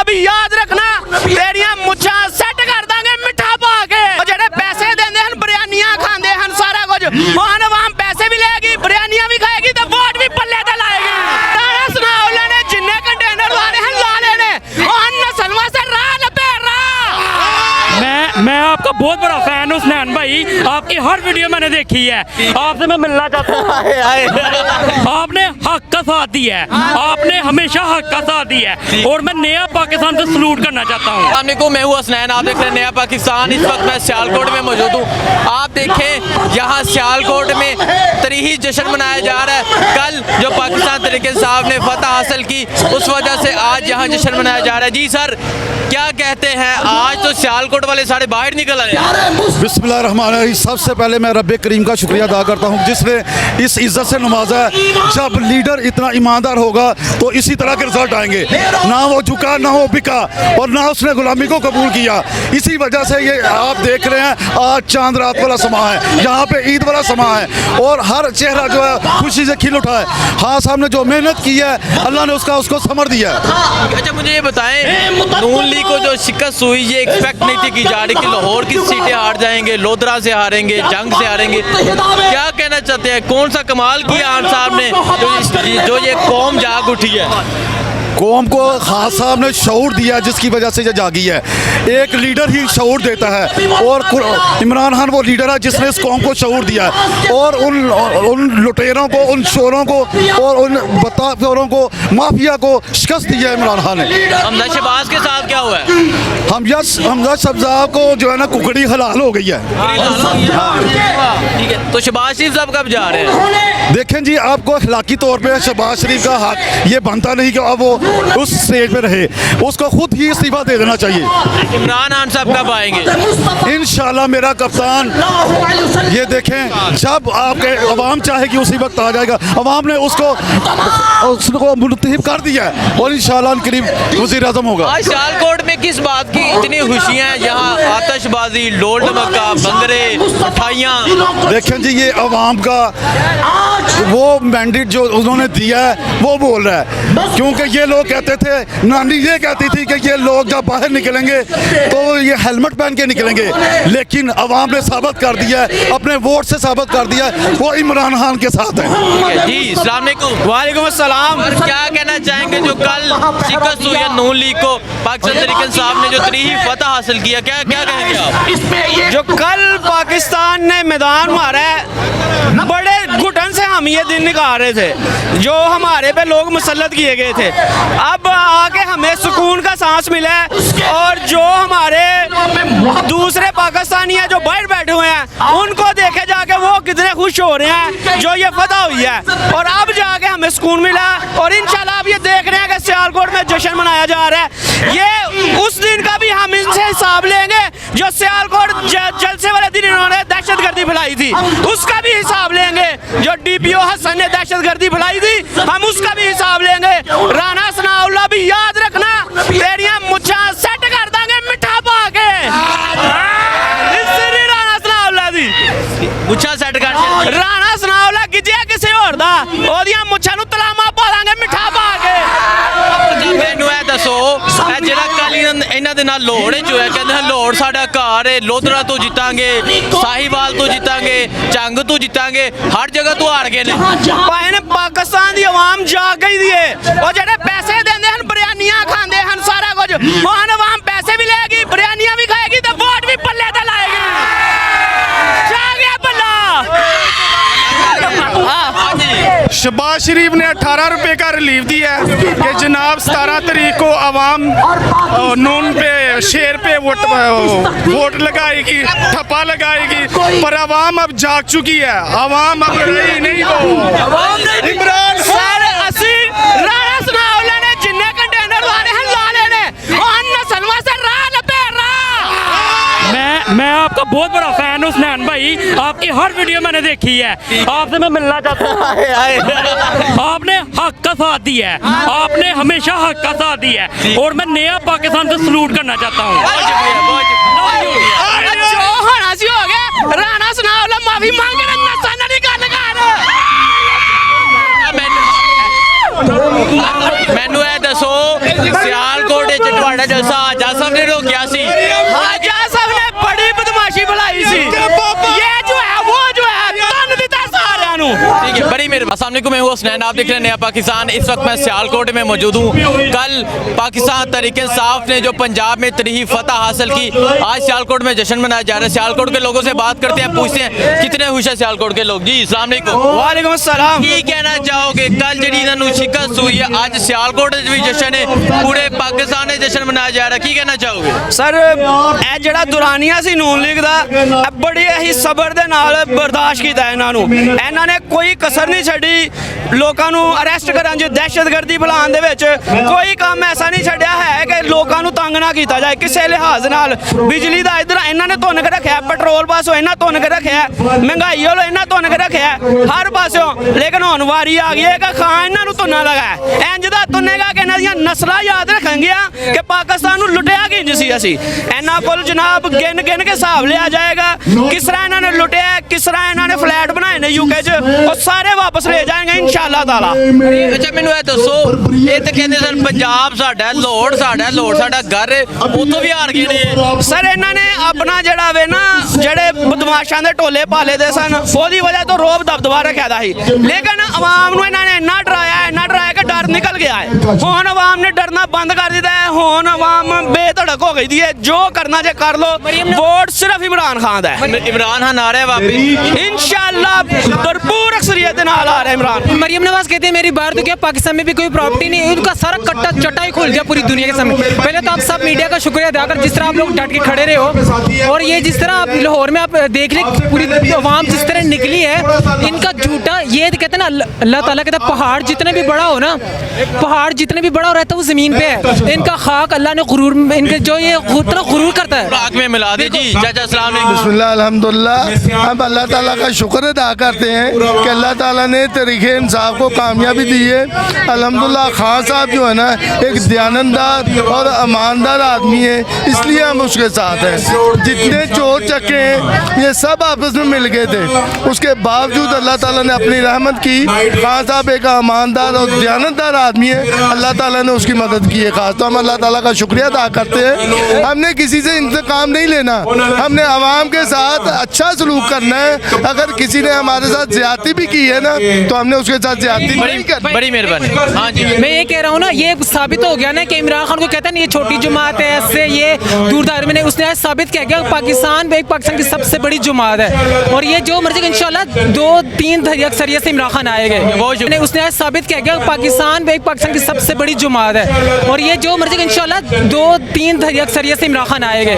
भी याद रखना तेरिया मुछा सेट कर देंगे मिठा पा के जेडे पैसे देंदे हन बिरयानियां खांदे हन सारा कुछ हुण आवाम पैसे भी लेगी बिरयानियां भी खाएगी ते वोट भी पल्ले ते लाएगी। राणा सनाउल्ला ने जिन्ने कंटेनर लाने हन ला लेने हुण नस्ल वास्ते राह लब्भे राह। मैं आपका बहुत बड़ा फैन हूँ स्नैन भाई, आपकी हर वीडियो मैंने देखी है, आपसे मैं मिलना चाहता हूँ। आपने हक का साथ दिया है, आपने हमेशा हक का साथ दिया है और मैं नया पाकिस्तान से सलूट करना चाहता हूँ। अस्सलामुअलैकुम, मैं हूँ हसनैन, आप देख रहे हैं नया पाकिस्तान। इस वक्त मैं सियालकोट में मौजूद हूँ। आप देखें यहाँ सियालकोट में तरीही जश्न मनाया जा रहा है। कल जो पाकिस्तान तहरीक साहब ने फतह हासिल की उस वजह से आज यहाँ जश्न मनाया जा रहा है। जी सर, क्या कहते हैं, आज तो सियालकोट वाले सारे बाहर निकल आए। बिस्मिल्लाहिर्रहमानिर्रहीम। सबसे पहले मैं रब्बे करीम का शुक्रिया अदा करता हूँ जिसने इस इज्जत से नवाजा है। जब लीडर इतना ईमानदार होगा तो इसी तरह के रिजल्ट आएंगे। ना वो झुका ना वो बिका और ना उसने गुलामी को कबूल किया। इसी वजह से ये आप देख रहे हैं आज चांद रात वाला समा है, यहाँ पे ईद वाला समा है और हर चेहरा जो है खुशी से खिल उठा है। हाँ, साहब ने जो मेहनत की है अल्लाह ने उसको समर दिया है। अच्छा मुझे ये बताएं, नून लीग को जो शिकस्त हुई ये एक्सपेक्ट नहीं थी की जा रही कि लाहौर की सीटें हार जाएंगे, लोधरा से हारेंगे, जंग से हारेंगे, क्या कहना चाहते हैं, कौन सा कमाल किया आन साहब ने जो ये कौम जाग उठी है। कौम को खान साहब ने शऊर दिया जिसकी वजह से ये जागी है। एक लीडर ही शऊर देता है और इमरान खान वो लीडर है जिसने इस कौम को शऊर दिया है और उन लुटेरों को, उन चोरों को और उन बताफोरों को, माफिया को शिकस्त दी है इमरान खान ने। हमजा शहबाज के साथ क्या हुआ है? हमजा शहबाज को जो है ना कुकड़ी हलाल हो गई है। ठीक है, तो शहबाज शरीफ साहब कब जा रहे हैं? देखें जी, आपको अखलाकी तौर पे शहबाज शरीफ का हक ये बनता नहीं कि अब वो उस स्टेज पे रहे, उसको खुद ही इस्तीफा दे देना चाहिए। इमरान खान साहब कब आएंगे? इंशाल्लाह मेरा कप्तान, ये देखें जब आपके अवाम चाहेगी उसी वक्त आ जाएगा। अवाम ने उसको मुंतखब कर दिया है और इंशाल्लाह करीब वज़ीर आज़म होगा। आज सियालकोट में किस बात की इतनी खुशियाँ हैं? यहाँ आतशबाजी, लोल नमक्का, बंदरे, मिठाइयाँ। देखें जी, ये अवाम का वो मैंडेट जो उन्होंने दिया है वो बोल रहा है, क्योंकि ये लोग कहते थे, नानी ये कहती थी कि ये लोग जब बाहर निकलेंगे तो ये हेलमेट पहन के निकलेंगे, लेकिन अवाम ने साबित कर दिया है, अपने वोट से साबित कर दिया है वो इमरान खान के साथ है। जी अस्सलाम वालेकुम। वालेकुम अस्सलाम। और क्या कहना चाहेंगे जो कल शिकस्त हुई है नून लीग को, पाकिस्तान तहरीक साहब ने जो तरीही फतह हासिल किया, क्या क्या कहेंगे आप? जो कल पाकिस्तान ने मैदान मारा है, बड़े घुटन से हम ये दिन निकाल रहे थे जो हमारे पे लोग मुसल्लत किए गए थे। अब आके हमें सुकून का सांस मिला है और जो हमारे दूसरे पाकिस्तानी हैं जो बाहर बैठे हुए हैं उनको देखे जाके वो कितने खुश हो रहे हैं जो ये फतह हुई है और अब जाके हमें सुकून मिला और इंशाल्लाह अब ये देख रहे हैं कि सियालकोट में जश्न मनाया जा रहा है। ये उस दिन का भी हम इनसे हिसाब लेंगे जो सियालकोट जलसे वाले दिन इन्होंने दहशतगर्दी फैलाई थी, उसका भी हिसाब लेंगे। जो DPO हसन ने दहशतगर्दी फैलाई थी हम उसका भी हिसाब लेंगे। राणा सनाउल्ला भी याद रखना तेरिया मुछा सेट कर देंगे मिठा पा के। राणा सनाउल्ला दी मुछा सेट कर राणा सनाउल्ला गिजिया किसी और दा ओदियां मुछां नूं तलामा पा देंगे मिठा पा के। मैनू ए दसो ਜਿਹੜਾ ਕੱਲ ਇਹਨਾਂ ਦੇ ਨਾਲ ਲੋੜ ਜੋ ਹੈ, ਕਹਿੰਦੇ ਹਨ ਲੋੜ ਸਾਡਾ ਘਰ ਹੈ, ਲੋਧਰਾ ਤੋਂ ਜਿੱਤਾਂਗੇ, ਸਾਹੀਵਾਲ ਤੋਂ ਜਿੱਤਾਂਗੇ, ਜੰਗ ਤੋਂ ਜਿੱਤਾਂਗੇ, ਹਰ ਜਗ੍ਹਾ ਤੋਂ ਹਾਰ ਗਏ ਨੇ। ਭਾਈ ਨੇ ਪਾਕਿਸਤਾਨ ਦੀ ਆਵਾਮ ਜਾਗ ਗਈ ਦੀ ਏ। ਉਹ ਜਿਹੜੇ ਪੈਸੇ ਦਿੰਦੇ ਹਨ ਬਿਰयानियां ਖਾਂਦੇ ਹਨ ਸਾਰਾ ਕੁਝ ਹੁਣ ਆਵਾਮ ਪੈਸੇ ਵੀ ਲਏਗੀ ਬਿਰयानियां ਵੀ ਖਾਏਗੀ ਤੇ ਵੋਟ ਵੀ ਪੱਲੇ ਤੇ ਲਾਏਗੀ। ਜਾ ਗਿਆ ਬੱਲਾ। शहबाज शरीफ ने 18 रुपए का रिलीफ दिया है कि जनाब 17 तारीख को आवाम नून पे शेर पे वोट लगाएगी, ठप्पा लगाएगी, पर आवाम अब जाग चुकी है। आवाम अब रही नहीं वो इमरान सर असी राणा सनाउल्ला ने जिन्ने कंटेनर लाने हैं ला लेने और नस्ल वास्ते राह लब्भे राह। मैं आपका बहुत बड़ा फैन हूँ स्नैन भाई, आपकी हर वीडियो मैंने देखी है, आपसे मैं मिलना चाहता हूँ। आपने हक का साथ दिया है, आपने हमेशा हक का साथ दिया है और मैं नया पाकिस्तान से सलूट करना चाहता हूँ। जो होना सी हो गया। राणा सनाउल्ला माफी मांगे ना नस्ल नहीं गल कर। मैनू ए दसो सियालकोट कहते ਤੁਹਾਡਾ ਜਲਸਾ ਆਜਾ ਸਾਹਿਬ ਨੇ ਰੋਕਿਆ ਸੀ आजा साहब ने बड़ी बदमाशी बुलाई सी ये जो है वो जो है तन दिता सारिਆਂ ਨੂੰ ठीक है, बड़ी मेहरबानी। अस्सलाम वालेकुम, मैं हूं हसनैन, आप देख रहे हैं नया पाकिस्तान। इस वक्त मैं सियालकोट में मौजूद हूं। कल पाकिस्तान तहरीक इंसाफ ने जो पंजाब में तरीही फतह हासिल की, आज सियालकोट में जश्न मनाया जा रहा है। सियालकोट के लोगों से बात करते हैं, पूछते हैं कितने खुश है सियालकोट के लोग। जी अस्सलाम वालेकुम। वालेकुम अस्सलाम। की कहना चाहोगे, कल जी इन्होंने शिकस्त हुई है, आज सियालकोट भी जश्न है, पूरे पाकिस्तान में जश्न मनाया जा रहा है, की कहना चाहोगे? ਸਰ ਇਹ ਜਿਹੜਾ ਦੁਰਾਨੀਆ ਸੀ ਨੂਨ ਲੀਗ ਦਾ ਇਹ ਬੜੀ ਹੀ ਸਬਰ ਦੇ ਨਾਲ ਬਰਦਾਸ਼ਤ ਕੀਤਾ ਇਹਨਾਂ ਨੂੰ। ਇਹਨਾਂ ਨੇ ਕੋਈ ਕਸਰ ਨਹੀਂ ਛੱਡੀ ਲੋਕਾਂ ਨੂੰ ਅਰੈਸਟ ਕਰਨ 'ਚ, ਦਹਿਸ਼ਤਗਰਦੀ ਫੈਲਾਉਣ ਦੇ ਵਿੱਚ ਕੋਈ ਕੰਮ ਐਸਾ ਨਹੀਂ ਛੱਡਿਆ ਹੈ ਕਿ ਲੋਕਾਂ ਨੂੰ ਤੰਗ ਨਾ ਕੀਤਾ ਜਾਏ ਕਿਸੇ ਲਿਹਾਜ਼ ਨਾਲ। ਬਿਜਲੀ ਦਾ ਇਧਰ ਇਹਨਾਂ ਨੇ ਧੁੰਨ ਕੇ ਰੱਖਿਆ, ਪੈਟਰੋਲ ਪਾਸੋਂ ਇਹਨਾਂ ਧੁੰਨ ਕੇ ਰੱਖਿਆ, ਮਹਿੰਗਾਈ ਵੱਲੋਂ ਇਹਨਾਂ ਧੁੰਨ ਕੇ ਰੱਖਿਆ ਹਰ ਪਾਸਿਓਂ। ਲੇਕਿਨ ਹੁਣ ਵਾਰੀ ਆ ਗਈ ਹੈ ਕਿ ਖਾਂ ਇਹਨਾਂ ਨੂੰ ਧੁੰਨਾ ਲਗਾ ਇੰਜ ਦਾ ਧੁੰਨੇਗਾ ਕਿ ਇਹਨਾਂ ਦੀਆਂ ਨਸਲਾਂ ਯਾਦ ਰੱਖਣਗੀਆਂ ਕਿ ਪਾਕਿਸਤਾਨ ਨੂੰ ਲੁੱਟਿਆ ਕਿੰਜ ਸੀ ਅਸੀਂ। ਇਹਨਾਂ ਕੋਲ ਜਨਾਬ ਗਿਣ ਗਿਣ ਕੇ ਹਿਸਾਬ ਲਿਆ ਜਾਏਗਾ ਕਿਸ ਤਰ੍ਹਾਂ ਇਹਨਾਂ ਨੇ ਲੁੱਟਿਆ, ਕਿਸ ਤਰ੍ਹਾਂ ਇਹਨਾਂ ਨੇ ਫਲੈਟ ਬਣਾਏ ਨੇ ਯੂਕੇ 'ਚ, ਉਹ ਸਾਰੇ ਵਾਪਸ ਲੈ ਜਾਣਗੇ ਇਨਸ਼ਾਅੱਲਾ ਤਾਲਾ। ਅੱਛਾ ਮੈਨੂੰ ਇਹ ਦੱਸੋ, ਇਹ ਤਾਂ ਕਹਿੰਦੇ ਸਨ ਪੰਜਾਬ ਸਾਡਾ, ਲਾਹੌਰ ਸਾਡਾ ਘਰ ਹੈ, ਉੱਥੋਂ ਵੀ ਹਾਰ ਗਏ ਨੇ। ਸਰ ਇਹਨਾਂ ਨੇ ਆਪਣਾ ਜਿਹੜਾ ਵੇ ਨਾ ਜਿਹੜੇ ਬਦਮਾਸ਼ਾਂ ਦੇ ਟੋਲੇ ਪਾਲੇ ਦੇ ਸਨ ਉਹਦੀ ਵਜ੍ਹਾ ਤੋਂ ਰੋਬ ਦਬਦਬਾ ਰੱਖਿਆ ਦਾ ਸੀ। ਲੇਕਿਨ ਆਵਾਮ ਨੂੰ ਇਹਨਾਂ ਨੇ ਇੰਨਾ ਡਰਾਇਆ ਕਿ ਡਰ ਨਿਕਲ ਗਿਆ ਹੈ। ਹੁਣ ਆਵਾਮ ਨੇ ਡਰਨਾ ਬੰਦ ਕਰ ਦਿੱਤਾ ਹੈ। ਹੁਣ ਆਵਾਮ ਬੇਧੜਕ ਹੋ ਗਈ ਦੀ ਹੈ, ਜੋ ਕਰਨਾ ਜੇ ਕਰ ਲੋ। ਵੋਟ ਸਿਰਫ ਇਮਰਾਨ ਖਾਨ ਦਾ ਹੈ। इमरान खान आ रहा है वापस इंशाअल्लाह भरपूर अक्सरियत नाल आ रहा है इमरान। मरियम नवाज कहते हैं मेरी बात तो क्या, पाकिस्तान में भी कोई प्रॉपर्टी नहीं है, उनका सारा कट्टा चट्टा ही खोल दिया पूरी दुनिया के सामने। पहले तो आप सब मीडिया का शुक्रिया अदा कर, जिस तरह आप लोग डट के खड़े रहे हो, और ये जिस तरह आप लाहौर में आप देख ले पूरी आवाम जिस तरह निकली है, इनका झूठा ये कहते हैं ना, अल्लाह ताला कहता है पहाड़ जितने भी बड़ा हो ना, पहाड़ जितने भी बड़ा हो रहता है वो ज़मीन पे है। इनका खाक अल्लाह ने गुरूर, इनके जो ये गुरूर करता है आग में मिला दे। जी चाचा अस्सलाम वालेकुम। बिस्मिल्लाह अल्हम्दुलिल्लाह। हम अल्लाह ताला का शुक्र अदा करते हैं कि अल्लाह ताला ने तरीक़े इंसाफ को कामयाबी दी है। अल्हम्दुलिल्लाह खान साहब जो है ना एक दयानतदार और ईमानदार आदमी है, इसलिए हम उसके साथ हैं। जितने चोर चक्के हैं ये सब आपस में मिल गए थे, उसके बावजूद अल्लाह ताला ने अपनी रहमत की। खान साहब एक ईमानदार और दयानतदार आदमी है, अल्लाह ताला ने उसकी मदद की है। खास तो हम अल्लाह ताला का शुक्रिया अदा करते हैं। हमने किसी से इंतकाम नहीं लेना, हमने आवाम के साथ अच्छा सलूक करना है। अगर किसी ने हमारे साथ ज्यादती भी की है ना तो हमने उसके साथ ज्यादती नहीं करनी। बड़ी मेहरबानी। हाँ जी मैं ये कह रहा हूँ ना, ये साबित हो गया ना कि इमरान खान को कहता है ना ये छोटी जमात है, ऐसे ये दूर दायरे में नहीं, उसने आज साबित किया गया पाकिस्तान की सबसे बड़ी जमात है। और ये जो मर्जी इंशाल्लाह 2-3 अक्सरियत से इमरान खान आएंगे, उसने आज साबित किया गया पाकिस्तान की सबसे बड़ी जमात है। और ये जो मर्जी इंशाल्लाह 2-3 अक्सरियत से इमरान खान आएंगे।